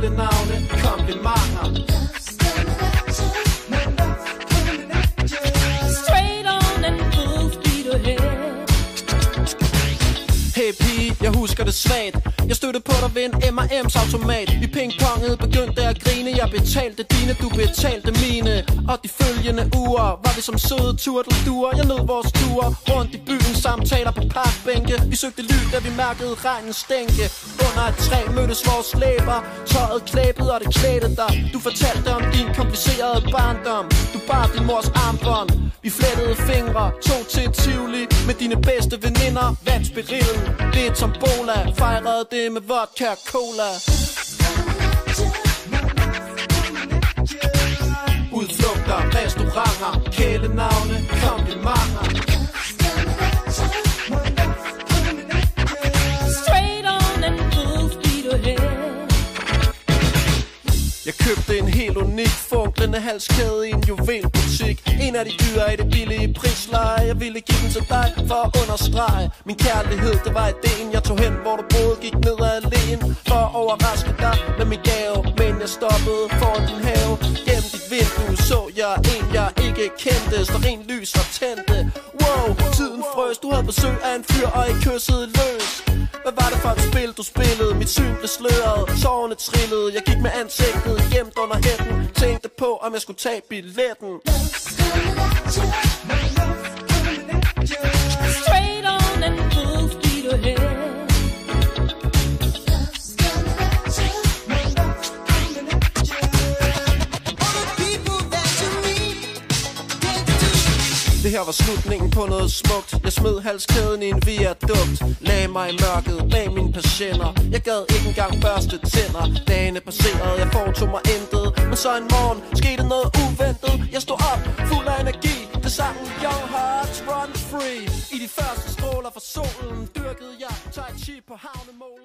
kælenavne, komplimenter. Straight on and full speed ahead. Hey pige, jeg husker det svagt. Jeg støttede på dig ved en M&M's automat. Vi pingpongede, begyndte at grine. Jeg betalte dine, du betalte mine. Og de følgende uger var vi som søde turtelduer. Jeg nød vores ture rundt i byen, samtaler på parkbænke. Vi søgte lyd, da vi mærkede regnen stænke. Under et træ mødtes vores læber. Tøjet klæbet, og det klædte dig. Du fortalte om din komplicerede barndom. Du bar din mors armbånd. Vi flettede fingre, tog til Tivoli med dine bedste veninder. Vandt spirillen, lidt som Bola. Fejrede det med vodka og cola. Udflugter, restauranter, kælenavne, komplimenter. Straight on and full speed ahead. Jeg købte en helt unik funklende halskæde i en juvelbutik. En af de dyre i det billige prisleje. Jeg ville give den til dig for at understrege min kærlighed, det var ideen. Jeg tog hen, hvor du boede, gik ned ad alléen for at overraske dig med min gave. Men jeg stoppede foran din have. Gennem dit vindue så jeg en, jeg ikke kendte. Stearin lys og tændte. Wow, tiden frøs, du havde besøg af en fyr, og I kyssede løs. Hvad var det for et spil, du spillede? Mit syn blev sløret, tårerne trillede. Jeg gik med ansigtet gemt under hætten. Tænkte på, om jeg skulle tage billetten. Straight on and full speed ahead. Det her var slutningen på noget smukt. Jeg smed halskæden i en viadukt. Lagde mig i mørket bag mine patienter. Jeg gad ikke engang børste tænder. Dagene passerede, jeg foretog mig intet. Men så en morgen skete noget uventet. Jeg stod op, fuld af energi. Det sangen Young Hearts Run Free. I de første stråler fra solen dyrkede jeg tai chi på havnemålen.